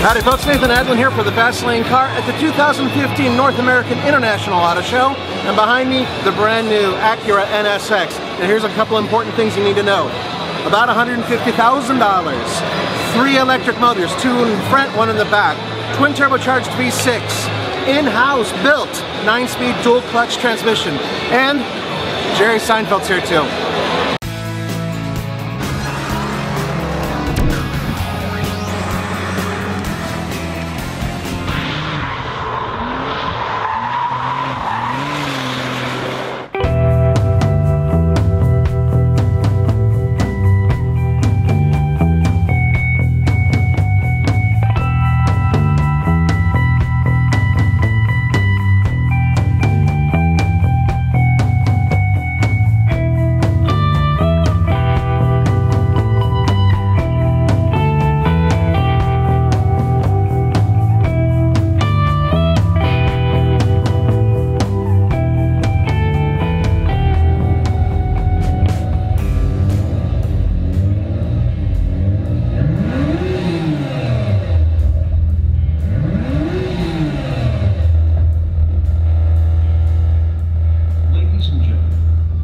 Howdy folks, Nathan Adlin here for the Fast Lane Car at the 2015 North American International Auto Show. And behind me, the brand new Acura NSX. And here's a couple important things you need to know. About $150,000. 3 electric motors, 2 in front, 1 in the back. Twin turbocharged V6. In-house built 9-speed dual clutch transmission. And Jerry Seinfeld's here too.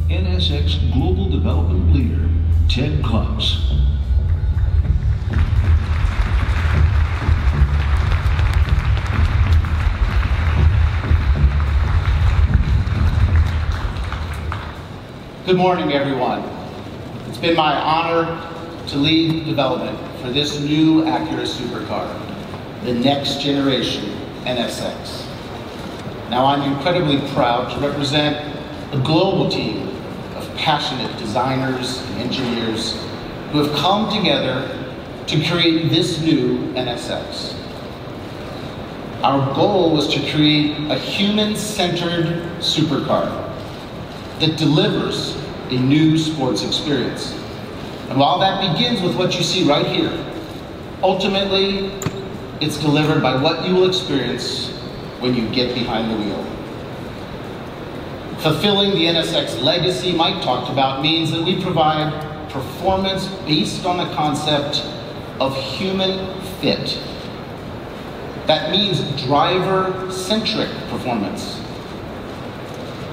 NSX Global Development Leader, Ted Klaus. Good morning, everyone. It's been my honor to lead development for this new Acura supercar, the next generation NSX. Now, I'm incredibly proud to represent a global team of passionate designers and engineers who have come together to create this new NSX. Our goal was to create a human-centered supercar that delivers a new sports experience. And while that begins with what you see right here, ultimately, it's delivered by what you will experience when you get behind the wheel. Fulfilling the NSX legacy Mike talked about means that we provide performance based on the concept of human fit. That means driver-centric performance.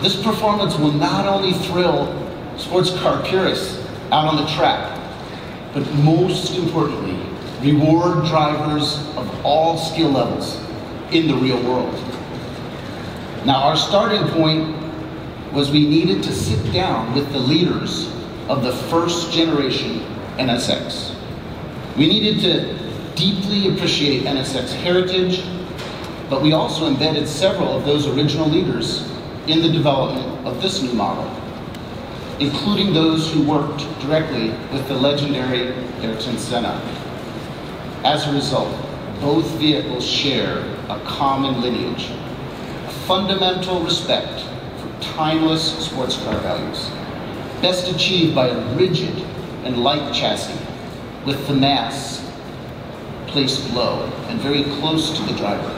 This performance will not only thrill sports car purists out on the track, but most importantly, reward drivers of all skill levels in the real world. Now, our starting point was we needed to sit down with the leaders of the first generation NSX. We needed to deeply appreciate NSX heritage, but we also embedded several of those original leaders in the development of this new model, including those who worked directly with the legendary Ayrton Senna. As a result, both vehicles share a common lineage, a fundamental respect for timeless sports car values, best achieved by a rigid and light chassis with the mass placed low and very close to the driver.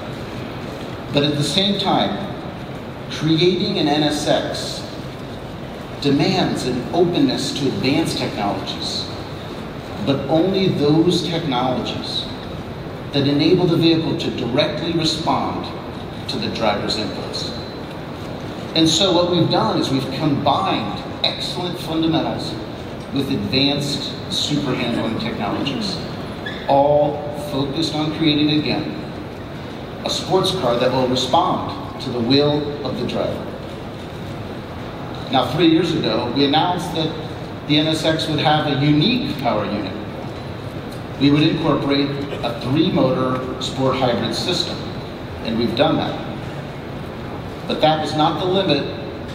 But at the same time, creating an NSX demands an openness to advanced technologies, but only those technologies that enable the vehicle to directly respond to the driver's inputs. And so what we've done is we've combined excellent fundamentals with advanced super handling technologies, all focused on creating, again, a sports car that will respond to the will of the driver. Now, 3 years ago, we announced that the NSX would have a unique power unit. We would incorporate a 3-motor sport hybrid system, and we've done that. But that was not the limit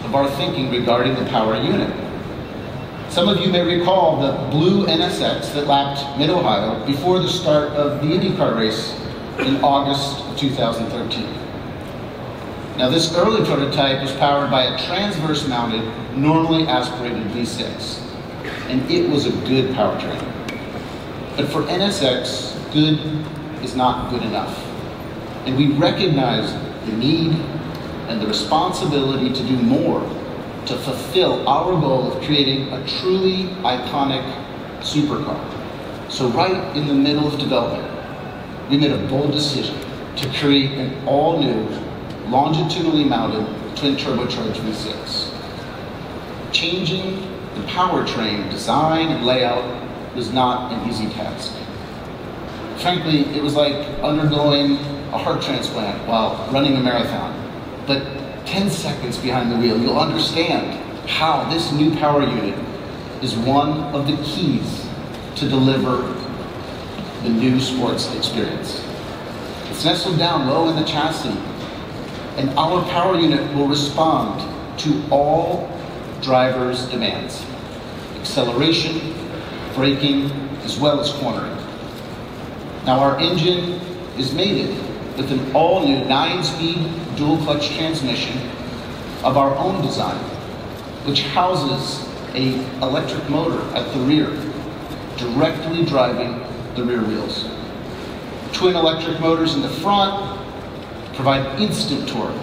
of our thinking regarding the power unit. Some of you may recall the blue NSX that lapped Mid-Ohio before the start of the IndyCar race in August of 2013. Now, this early prototype was powered by a transverse-mounted, normally aspirated V6, and it was a good powertrain. But for NSX, good is not good enough. And we recognize the need and the responsibility to do more to fulfill our goal of creating a truly iconic supercar. So right in the middle of development, we made a bold decision to create an all-new, longitudinally mounted twin turbocharged V6. Changing the powertrain design and layout was not an easy task. Frankly, it was like undergoing a heart transplant while running a marathon. But 10 seconds behind the wheel, you'll understand how this new power unit is one of the keys to deliver the new sports experience. It's nestled down low in the chassis, and our power unit will respond to all drivers' demands: acceleration, braking, as well as cornering. Now, our engine is mated with an all-new 9-speed dual-clutch transmission of our own design, which houses an electric motor at the rear, directly driving the rear wheels. Twin electric motors in the front provide instant torque,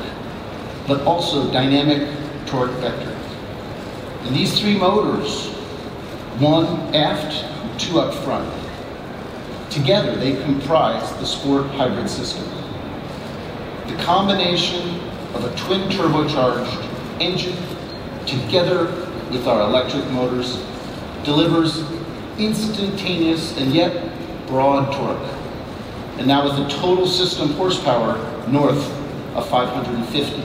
but also dynamic torque vector. And these three motors, one aft, two up front, together they comprise the sport hybrid system. The combination of a twin turbocharged engine together with our electric motors delivers instantaneous and yet broad torque. And now with a total system horsepower north of 550,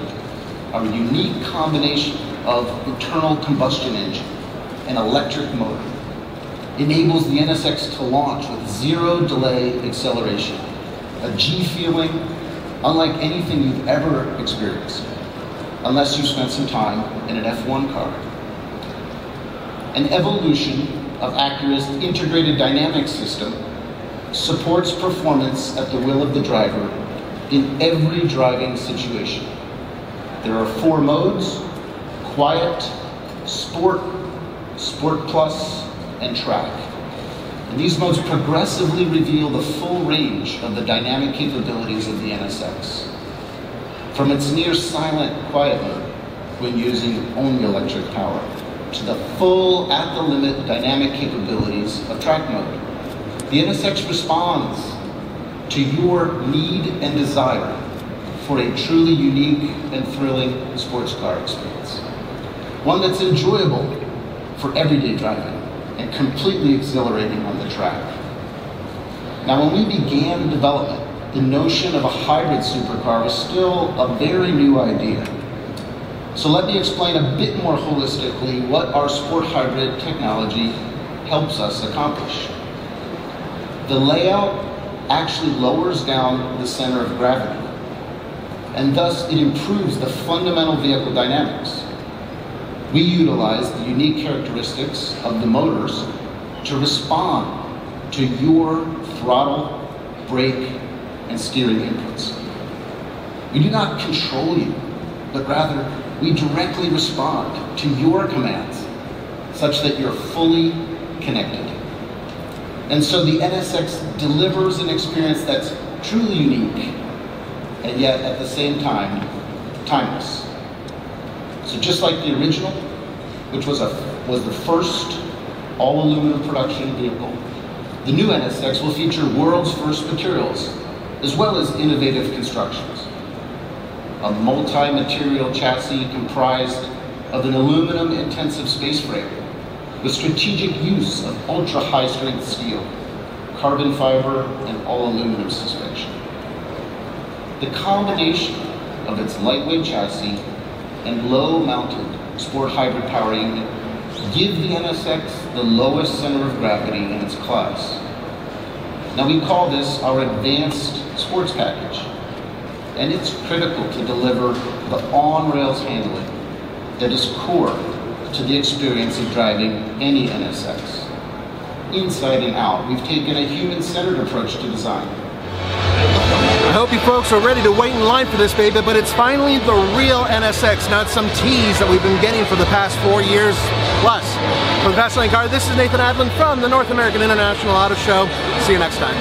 our unique combination of internal combustion engine and electric motor enables the NSX to launch with zero delay acceleration, a G feeling unlike anything you've ever experienced, unless you spent some time in an F1 car. An evolution of Acura's integrated dynamic system supports performance at the will of the driver in every driving situation. There are 4 modes: Quiet, Sport, Sport Plus, and Track. And these modes progressively reveal the full range of the dynamic capabilities of the NSX. From its near silent quiet mode, when using only electric power, to the full at-the-limit dynamic capabilities of Track mode. The NSX responds to your need and desire for a truly unique and thrilling sports car experience. One that's enjoyable for everyday driving and completely exhilarating on the track. Now, when we began development, the notion of a hybrid supercar was still a very new idea. So let me explain a bit more holistically what our sport hybrid technology helps us accomplish. The layout actually lowers down the center of gravity, and thus it improves the fundamental vehicle dynamics. We utilize the unique characteristics of the motors to respond to your throttle, brake, and steering inputs. We do not control you, but rather we directly respond to your commands such that you're fully connected. And so the NSX delivers an experience that's truly unique and yet at the same time timeless. So just like the original, which was the first all-aluminum production vehicle, the new NSX will feature world's first materials as well as innovative constructions. A multi-material chassis comprised of an aluminum-intensive space frame with strategic use of ultra-high strength steel, carbon fiber, and all-aluminum suspension. The combination of its lightweight chassis and low-mounted sport hybrid power unit give the NSX the lowest center of gravity in its class. Now, we call this our advanced sports package, and it's critical to deliver the on-rails handling that is core to the experience of driving any NSX. Inside and out, we've taken a human-centered approach to design. I hope you folks are ready to wait in line for this baby, but it's finally the real NSX, not some tease that we've been getting for the past 4 years plus. For the Fastlane Car, this is Nathan Adlin from the North American International Auto Show. See you next time.